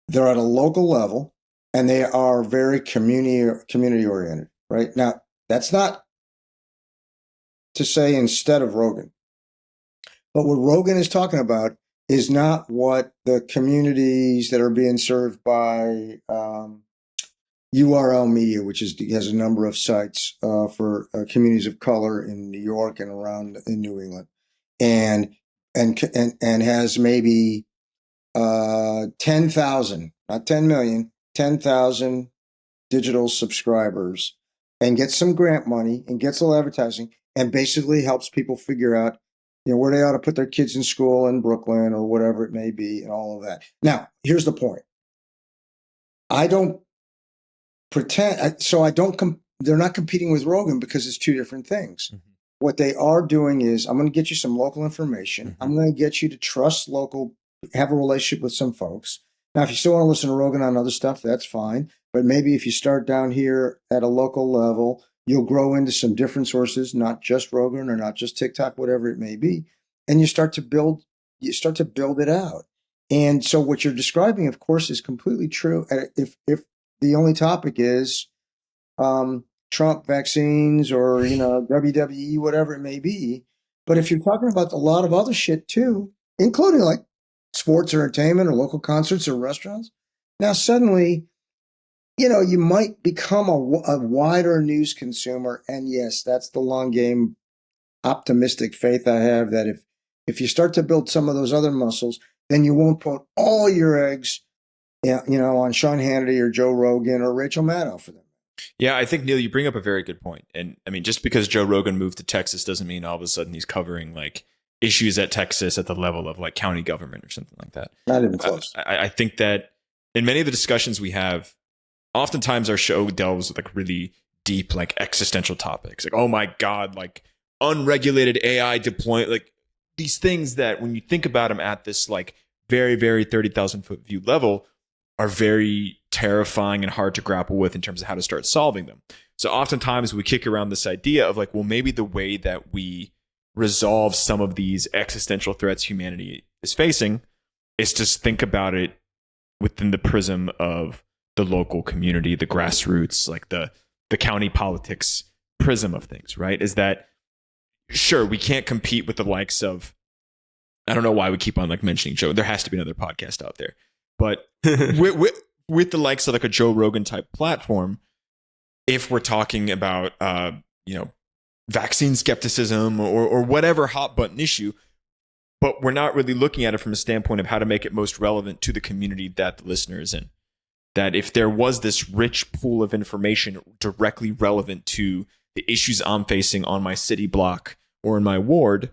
They're at a local level and they are very community oriented, right? Now, that's not to say instead of Rogan, but what Rogan is talking about is not what the communities that are being served by URL Media, which has a number of sites for communities of color in New York and around in New England, and has maybe 10,000, not 10 million, 10,000 digital subscribers, and gets some grant money and gets a little advertising, and basically helps people figure out where they ought to put their kids in school in Brooklyn or whatever it may be, and all of that. Now, here's the point. I don't pretend, so I don't, they're not competing with Rogan because it's two different things. Mm-hmm. What they are doing is, I'm going to get you some local information. Mm-hmm. I'm going to get you to trust local, have a relationship with some folks. Now, if you still want to listen to Rogan on other stuff, that's fine. But maybe if you start down here at a local level, you'll grow into some different sources, not just Rogan or not just TikTok, whatever it may be. And you start to build it out. And so what you're describing, of course, is completely true. If the only topic is Trump vaccines or, WWE, whatever it may be. But if you're talking about a lot of other shit too, including like sports or entertainment or local concerts or restaurants, now suddenly, you might become a wider news consumer. And yes, that's the long game optimistic faith I have that if you start to build some of those other muscles, then you won't put all your eggs, on Sean Hannity or Joe Rogan or Rachel Maddow for them. Yeah, I think, Neil, you bring up a very good point. And I mean, just because Joe Rogan moved to Texas doesn't mean all of a sudden he's covering like issues at Texas at the level of like county government or something like that. Not even close. I think that in many of the discussions we have, oftentimes our show delves with like really deep, like existential topics. Like, oh my God, like unregulated AI deployment, like these things that when you think about them at this like very, very 30,000 foot view level are very terrifying and hard to grapple with in terms of how to start solving them. So oftentimes we kick around this idea of like, well, maybe the way that we resolve some of these existential threats humanity is facing is to think about it within the prism of the local community, the grassroots, like the county politics prism of things, right? Is that, sure, we can't compete with the likes of, I don't know why we keep on like mentioning Joe. There has to be another podcast out there. But with the likes of like a Joe Rogan type platform, if we're talking about vaccine skepticism or whatever hot button issue, but we're not really looking at it from a standpoint of how to make it most relevant to the community that the listener is in. That if there was this rich pool of information directly relevant to the issues I'm facing on my city block or in my ward,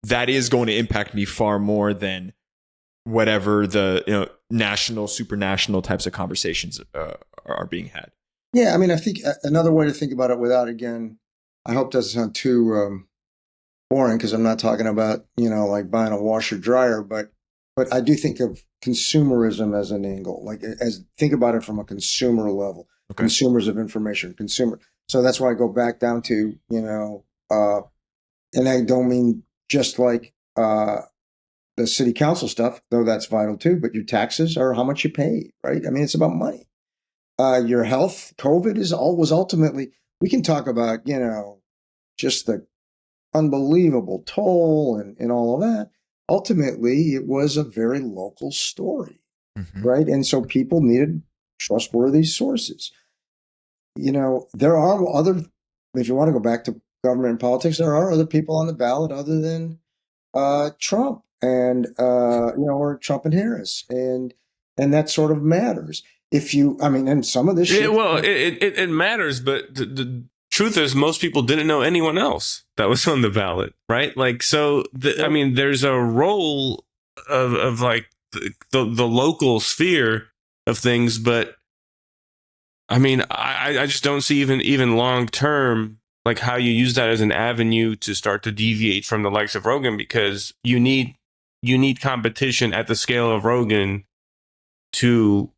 that is going to impact me far more than whatever the national, supranational types of conversations are being had. Yeah, I mean, I think another way to think about it without, again, I hope doesn't sound too boring because I'm not talking about, like buying a washer dryer, but I do think of consumerism as an angle, like think about it from a consumer level, Okay. consumers of information, consumer. So that's why I go back down to, and I don't mean just like the city council stuff, though that's vital too, but your taxes are how much you pay, right? I mean, it's about money. Your health, COVID was ultimately, we can talk about, just the unbelievable toll and all of that. Ultimately, it was a very local story, right? And so people needed trustworthy sources. There are other, if you want to go back to government and politics, there are other people on the ballot other than Trump and or Trump and Harris, and that sort of matters. And some of this shit, it matters, but the truth is most people didn't know anyone else that was on the ballot, right? Like, so there's a role of like the local sphere of things, but I mean, I just don't see even long term like how you use that as an avenue to start to deviate from the likes of Rogan, because you need competition at the scale of Rogan to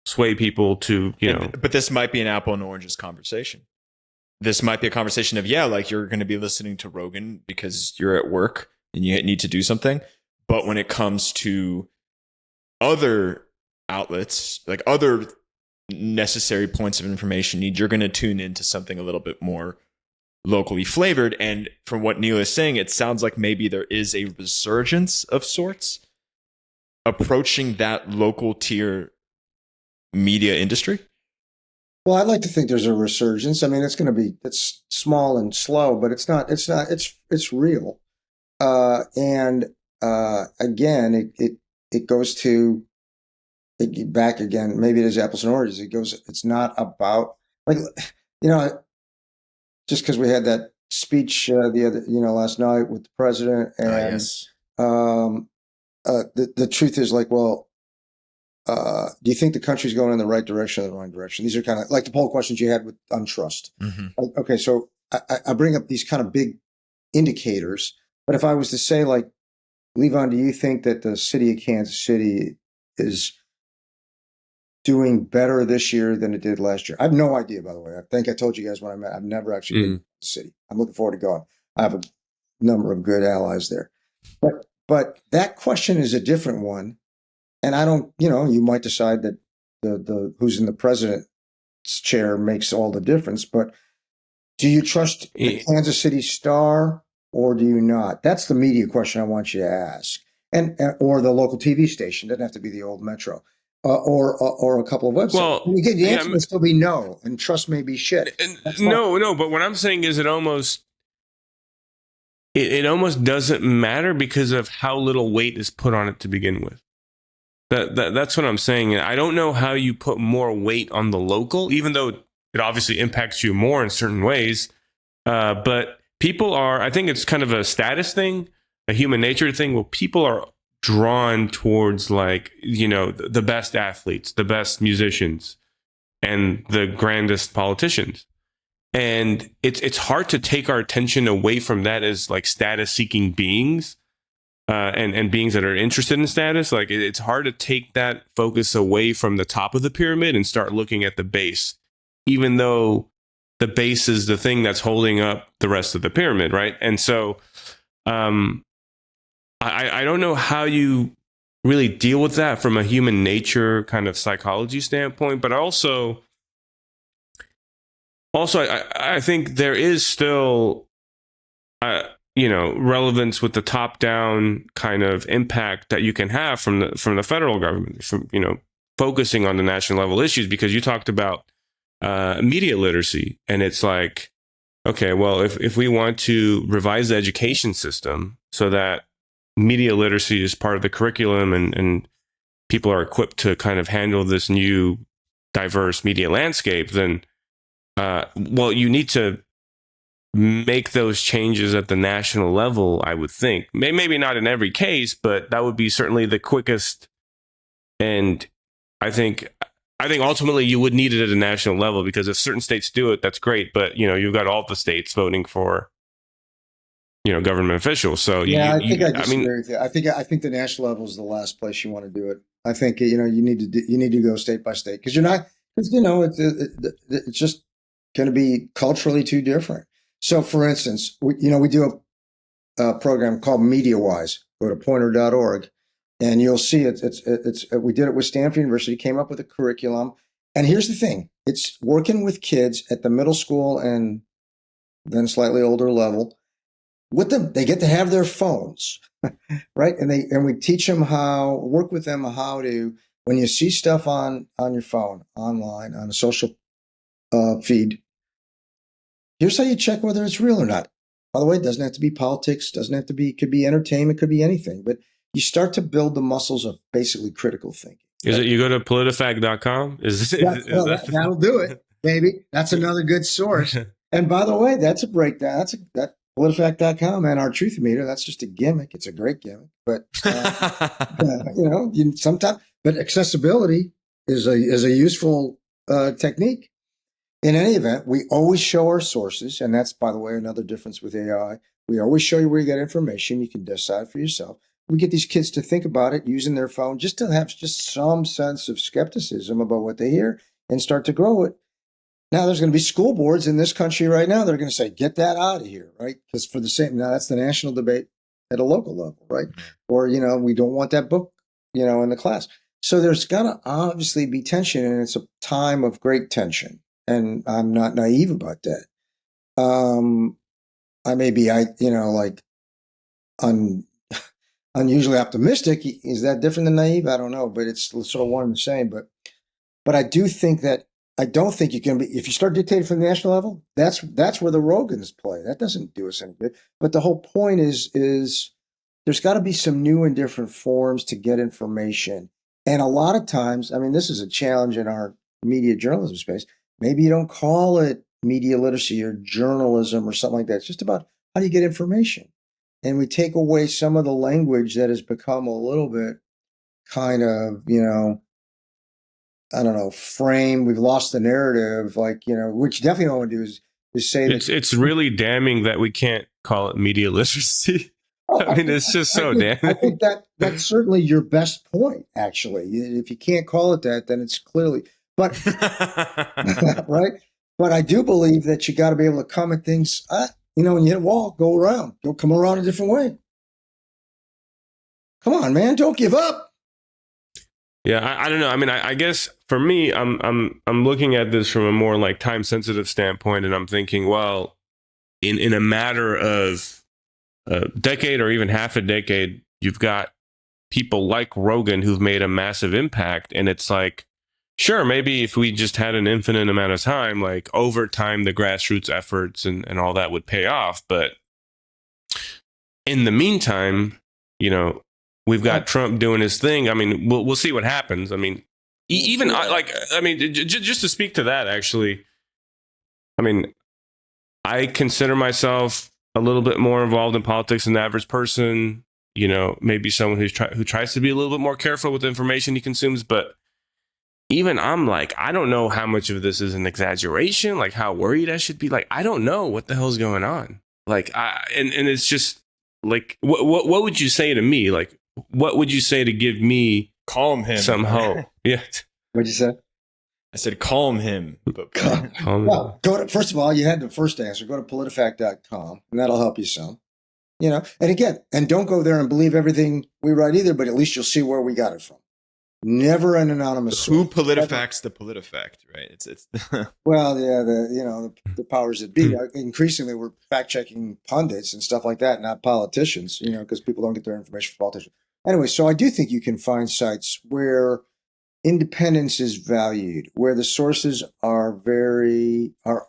sway people to, But this might be an apple and oranges conversation. This might be a conversation of, like you're going to be listening to Rogan because you're at work and you need to do something. But when it comes to other outlets, like other necessary points of information you're going to tune into something a little bit more locally flavored. And from what Neil is saying, it sounds like maybe there is a resurgence of sorts approaching that local tier media industry. Well, I'd like to think there's a resurgence. I mean, it's small and slow, but it's real. Again, it goes to back again. Maybe it is apples and oranges. It's not about like, just because we had that speech last night with the president, and Yes. The truth is like, well, do you think the country's going in the right direction or the wrong direction? These are kind of like the poll questions you had on trust. Okay, so I bring up these kind of big indicators, but if I was to say, like, Levon, do you think that the city of Kansas City is doing better this year than it did last year? I have no idea, by the way. I think I told you guys when I met. I've never actually been to the city. I'm looking forward to going. I have a number of good allies there. But that question is a different one. And I don't, you might decide that the who's in the president's chair makes all the difference. But do you trust the Kansas City Star or do you not? That's the media question I want you to ask. Or the local TV station. Doesn't have to be the old Metro. Or a couple of websites. Well, the answer will still be no, and trust may be shit. No, but what I'm saying is it almost doesn't matter because of how little weight is put on it to begin with. That's what I'm saying. I don't know how you put more weight on the local, even though it obviously impacts you more in certain ways. But people are, I think it's kind of a status thing, a human nature thing. Well, people are drawn towards, like, you know, the best athletes, the best musicians, and the grandest politicians. And it's hard to take our attention away from that as like status seeking beings. And beings that are interested in status, like it's hard to take that focus away from the top of the pyramid and start looking at the base, even though the base is the thing that's holding up the rest of the pyramid, right? And so I don't know how you really deal with that from a human nature kind of psychology standpoint, but also I think there is still you know, relevance with the top-down kind of impact that you can have from the federal government, from, you know, focusing on the national level issues, because you talked about media literacy, and it's like, okay, well, if we want to revise the education system so that media literacy is part of the curriculum and people are equipped to kind of handle this new diverse media landscape, then well, you need to make those changes at the national level, I would think. Maybe not in every case, but that would be certainly the quickest. And I think ultimately you would need it at a national level, because if certain states do it, that's great. But, you know, you've got all the states voting for, you know, government officials. So yeah, I disagree with you. I think the national level is the last place you want to do it. I think, you know, you need to go state by state, because you know, it's just going to be culturally too different. So, for instance, we do a program called MediaWise. Go to poynter.org, and you'll see we did it with Stanford University, came up with a curriculum. And here's the thing. It's working with kids at the middle school and then slightly older level. With them, they get to have their phones, right? And we teach them work with them how to, when you see stuff on your phone, online, on a social feed, here's how you check whether it's real or not. By the way, it doesn't have to be politics, it could be entertainment, could be anything. But you start to build the muscles of basically critical thinking. Is it you go to PolitiFact.com? That'll do it, baby. That's another good source. And by the way, that's a breakdown. That PolitiFact.com and our truth meter, that's just a gimmick. It's a great gimmick. But, you know, sometimes, but accessibility is a useful technique. In any event, we always show our sources, and that's, by the way, another difference with AI. We always show you where you get information. You can decide for yourself. We get these kids to think about it using their phone, just to have just some sense of skepticism about what they hear and start to grow it. Now, there's going to be school boards in this country right now that are going to say, get that out of here, right? Because now that's the national debate at a local level, right? Or, you know, we don't want that book, you know, in the class. So there's got to obviously be tension, and it's a time of great tension. And I'm not naive about that. I may be, unusually optimistic. Is that different than naive? I don't know, but it's sort of one and the same. But I do think that I don't think you can be, if you start dictating from the national level, that's where the Rogans play. That doesn't do us any good. But the whole point is there's got to be some new and different forms to get information. And a lot of times, I mean, this is a challenge in our media journalism space. Maybe you don't call it media literacy or journalism or something like that. It's just about how do you get information. And we take away some of the language that has become a little bit kind of, you know, I don't know, frame. We've lost the narrative, like, you know, which definitely don't want to do is say that. It's really damning that we can't call it media literacy. I mean, it's just so damning. I think that's certainly your best point, actually. If you can't call it that, then it's clearly... But right. But I do believe that you got to be able to come at things, you know, when you hit a wall, come around a different way. Come on, man. Don't give up. Yeah. I don't know. I mean, I guess for me, I'm looking at this from a more like time sensitive standpoint. And I'm thinking, well, in a matter of a decade or even half a decade, you've got people like Rogan who've made a massive impact. And it's like, sure, maybe if we just had an infinite amount of time, like over time, the grassroots efforts and all that would pay off. But in the meantime, we've got Trump doing his thing. I mean, we'll see what happens. I mean, just to speak to that, actually, I mean, I consider myself a little bit more involved in politics than the average person. Maybe someone who tries to be a little bit more careful with the information he consumes. But even I'm like, I don't know how much of this is an exaggeration, like how worried I should be. Like, I don't know what the hell's going on. Like, and it's just like, what would you say to me? Like, what would you say to give me calm him some hope? Yeah. What'd you say? I said calm him. Well, first of all, you had the first answer. Go to PolitiFact.com, and that'll help you some. And again, and don't go there and believe everything we write either, but at least you'll see where we got it from. Never an anonymous Who source. PolitiFact's the PolitiFact, right? It's Well, yeah, the powers that be. Increasingly, we're fact checking pundits and stuff like that, not politicians. Because people don't get their information from politicians. Anyway, so I do think you can find sites where independence is valued, where the sources are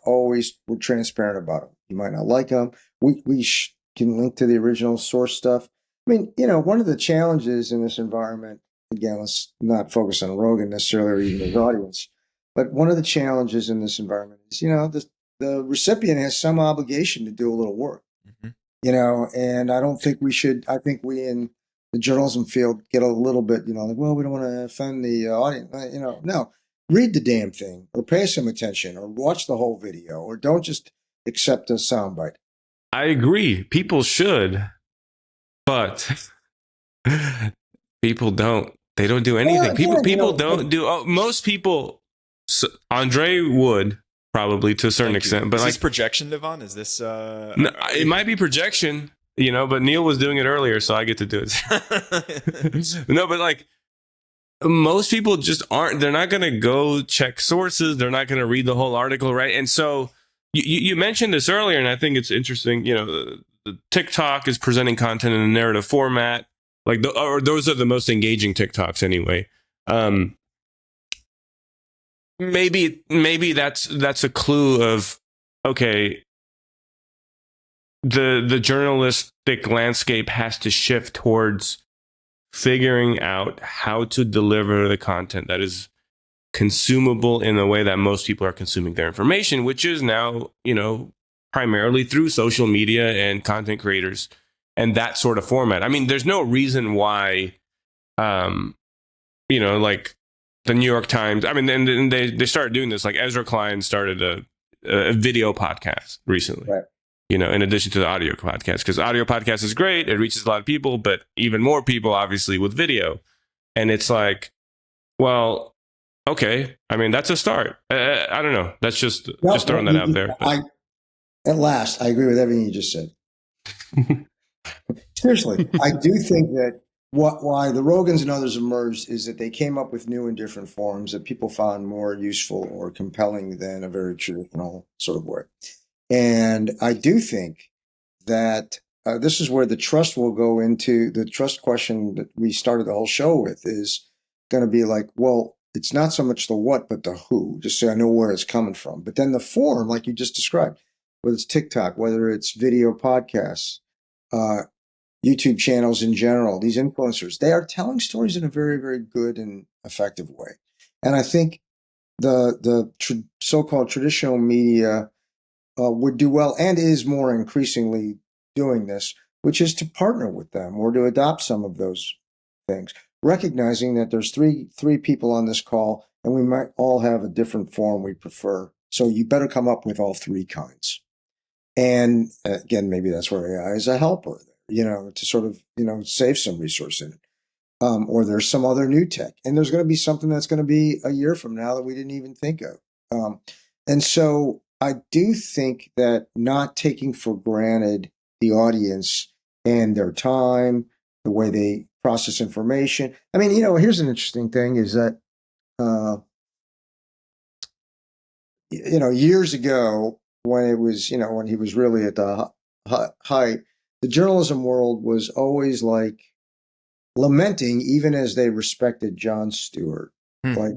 always we're transparent about them. You might not like them. We can link to the original source stuff. I mean, one of the challenges in this environment. Again, let's not focus on Rogan necessarily or even his audience, but one of the challenges in this environment is, the recipient has some obligation to do a little work, and I don't think we should. I think we in the journalism field get a little bit, like, well, we don't want to offend the audience. No, read the damn thing or pay some attention or watch the whole video or don't just accept a soundbite. I agree. People should, but people don't. They don't do anything. People don't do. Most people, Andre would probably to a certain extent, but is like this projection, Devon? Is this? No, it might be projection, but Neil was doing it earlier, so I get to do it. No, but like most people just aren't. They're not going to go check sources. They're not going to read the whole article, right? And so you mentioned this earlier, and I think it's interesting. The TikTok is presenting content in a narrative format. Like, or those are the most engaging TikToks anyway. Maybe that's a clue of, okay, the journalistic landscape has to shift towards figuring out how to deliver the content that is consumable in the way that most people are consuming their information, which is now, primarily through social media and content creators. And that sort of format. I mean, there's no reason why, like the New York Times. I mean, and they started doing this. Like Ezra Klein started a video podcast recently. Right. In addition to the audio podcast, because audio podcast is great, it reaches a lot of people, but even more people, obviously, with video. And it's like, well, okay. I mean, that's a start. I don't know. That's just throwing that out there. At last, I agree with everything you just said. Seriously, I do think that why the Rogans and others emerged is that they came up with new and different forms that people found more useful or compelling than a very traditional sort of way. And I do think that this is where the trust will go into. The trust question that we started the whole show with is going to be like, well, it's not so much the what, but the who, just so I know where it's coming from. But then the form, like you just described, whether it's TikTok, whether it's video podcasts, YouTube channels in general, these influencers, they are telling stories in a very, very good and effective way. And I think the so-called traditional media would do well and is more increasingly doing this, which is to partner with them or to adopt some of those things, recognizing that there's three people on this call and we might all have a different form we prefer. So you better come up with all three kinds. And again, maybe that's where AI is a helper, to sort of, save some resource in it. Or there's some other new tech. And there's going to be something that's going to be a year from now that we didn't even think of. And so I do think that not taking for granted the audience and their time, the way they process information. I mean, here's an interesting thing is that, years ago when it was, when he was really at the height, the journalism world was always like lamenting, even as they respected Jon Stewart. Like,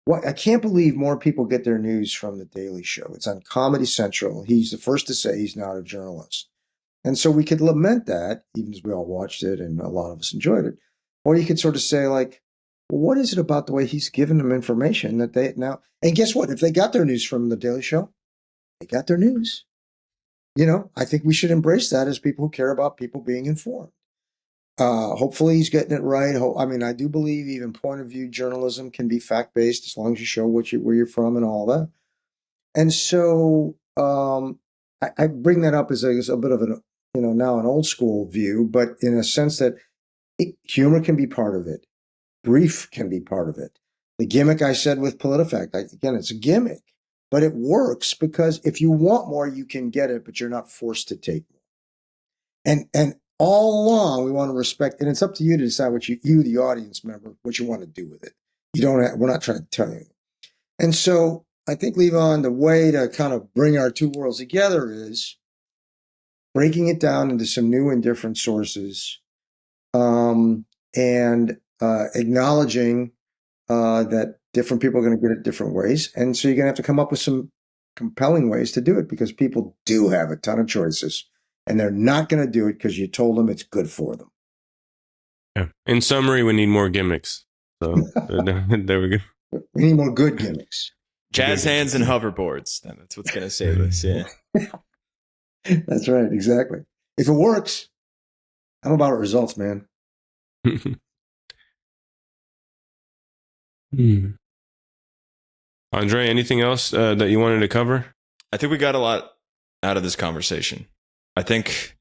what? I can't believe more people get their news from The Daily Show. It's on Comedy Central. He's the first to say he's not a journalist. And so we could lament that, even as we all watched it and a lot of us enjoyed it. Or you could sort of say, like, well, what is it about the way he's given them information that they now, and guess what? If they got their news from The Daily Show, they got their news. I think we should embrace that as people who care about people being informed. Hopefully he's getting it right. I mean, I do believe even point of view journalism can be fact-based as long as you show where you're from and all that. And so I bring that up as a bit of an, now an old school view, but in a sense that humor can be part of it. Brief can be part of it. The gimmick I said with PolitiFact, again, it's a gimmick, but it works because if you want more, you can get it, but you're not forced to take more. And all along, we want to respect, and it's up to you to decide what you, the audience member, what you want to do with it. We're not trying to tell you. And so I think, Levon, the way to kind of bring our two worlds together is breaking it down into some new and different sources, and acknowledging that different people are going to get it different ways. And so you're going to have to come up with some compelling ways to do it, because people do have a ton of choices, and they're not going to do it because you told them it's good for them. Yeah. In summary, we need more gimmicks. So there we go. We need more good gimmicks. Jazz hands and hoverboards. That's what's going to save us. Yeah. That's right. Exactly. If it works, I'm about results, man. Andre, anything else that you wanted to cover? I think we got a lot out of this conversation. I think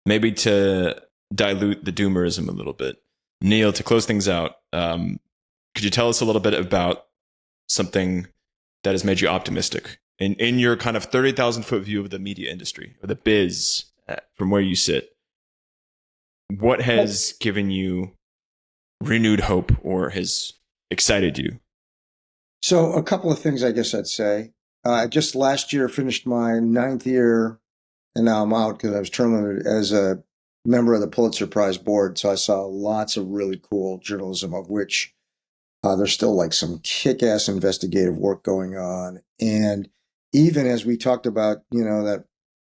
maybe to dilute the doomerism a little bit, Neil, to close things out, could you tell us a little bit about something that has made you optimistic in your kind of 30,000 foot view of the media industry or the biz from where you sit? What has given you renewed hope or has excited you? So a couple of things I guess I'd say. Just last year finished my 9th year, and now I'm out because I was term limited as a member of the Pulitzer Prize board. So I saw lots of really cool journalism, of which there's still like some kick-ass investigative work going on. And even as we talked about, that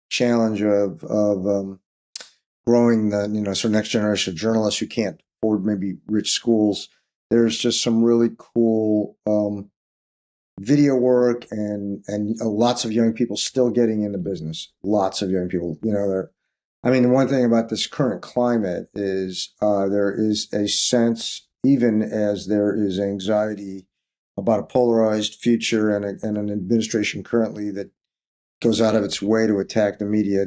challenge of growing the, sort of next generation of journalists who can't afford maybe rich schools, there's just some really cool video work and lots of young people still getting into business. Lots of young people, the one thing about this current climate is there is a sense, even as there is anxiety about a polarized future and an administration currently that goes out of its way to attack the media,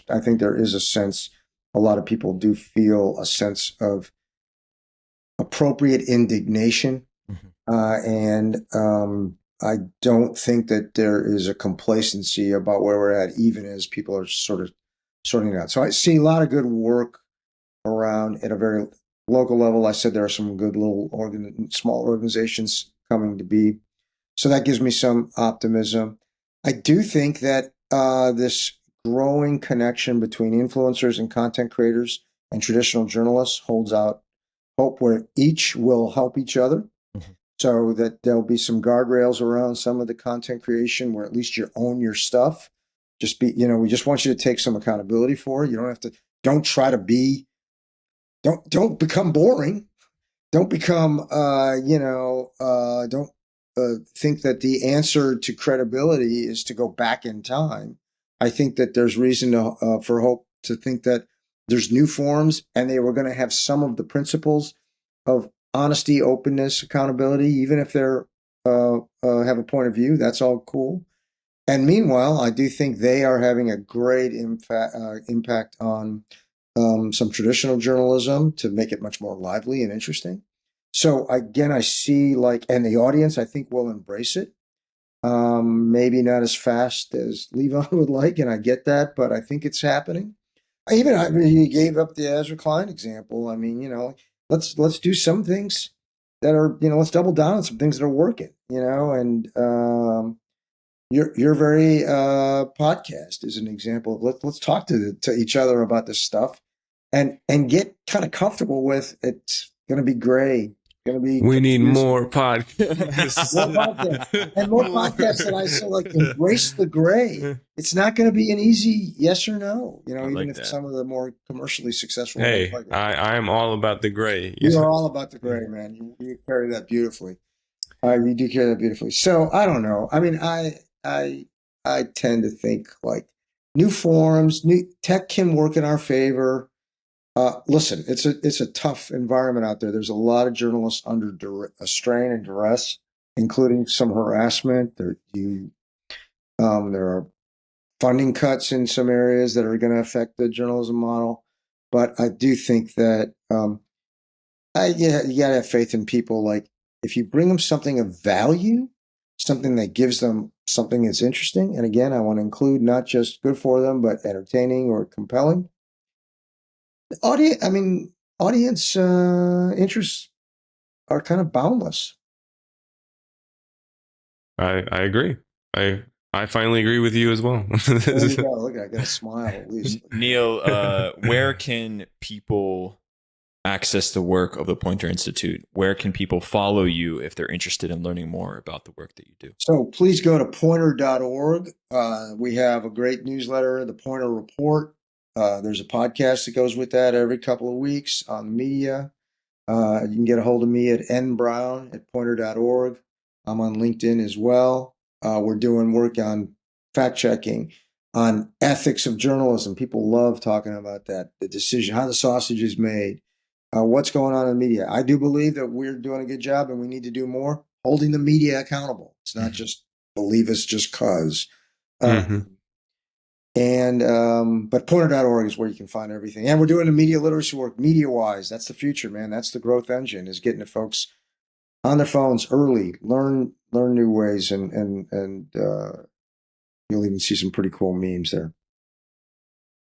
I think there is a sense, a lot of people do feel a sense of appropriate indignation. And I don't think that there is a complacency about where we're at, even as people are sort of sorting it out. So I see a lot of good work around at a very local level. I said there are some good little small organizations coming to be. So that gives me some optimism. I do think that this growing connection between influencers and content creators and traditional journalists holds out hope, where each will help each other. So that there'll be some guardrails around some of the content creation where at least you own your stuff. We just want you to take some accountability for it. You don't try to be, don't become boring. Don't become, don't think that the answer to credibility is to go back in time. I think that there's reason for hope to think that there's new forms, and they were going to have some of the principles of honesty, openness, accountability, even if they're have a point of view. That's all cool. And meanwhile, I do think they are having a great impact on some traditional journalism to make it much more lively and interesting. So again, I see and the audience, I think, will embrace it. Maybe not as fast as Levon would like, and I get that, but I think it's happening. You gave up the Ezra Klein example. Let's do some things that are, let's double down on some things that are working, and your very podcast is an example of let's talk to each other about this stuff and get kind of comfortable with it's going to be gray. Going to be We need confusing. more podcasts. More podcasts. And more podcasts that I say, like, embrace the gray. It's not going to be an easy yes or no, I even like if that. some of the more commercially successful Hey, ones like it. I am all about the gray. You are all about the gray, man. You carry that beautifully. You do carry that beautifully. So I don't know. I mean, I tend to think like new forums, new tech can work in our favor. Listen, it's a tough environment out there. There's a lot of journalists under a strain and duress, including some harassment. There are funding cuts in some areas that are going to affect the journalism model. But I do think that you got to have faith in people. Like if you bring them something of value, something that gives them something that's interesting, and again, I want to include not just good for them, but entertaining or compelling. Audience interests are kind of boundless. I agree. I finally agree with you as well. There you go. Look, I got a smile at least. Neil, where can people access the work of the Poynter Institute? Where can people follow you if they're interested in learning more about the work that you do? So please go to poynter.org. We have a great newsletter, the Poynter Report. There's a podcast that goes with that every couple of weeks on the media. You can get a hold of me at nbrown@poynter.org. I'm on LinkedIn as well. We're doing work on fact checking, on ethics of journalism. People love talking about that, the decision, how the sausage is made, what's going on in the media. I do believe that we're doing a good job and we need to do more holding the media accountable. It's not just believe us just cause. But poynter.org is where you can find everything. And we're doing the media literacy work, media-wise. That's the future, man. That's the growth engine, is getting the folks on their phones early, learn new ways, and you'll even see some pretty cool memes there.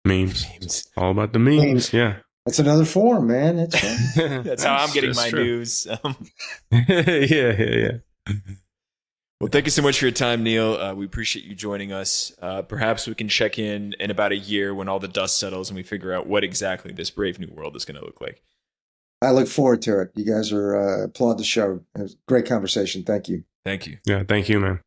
Memes. All about the memes. Yeah. That's another form, man. That's how I'm getting my news. Yeah. Well, thank you so much for your time, Neil. We appreciate you joining us. Perhaps we can check in about a year when all the dust settles and we figure out what exactly this brave new world is going to look like. I look forward to it. You guys applaud the show. It was a great conversation. Thank you. Thank you. Yeah. Thank you, man.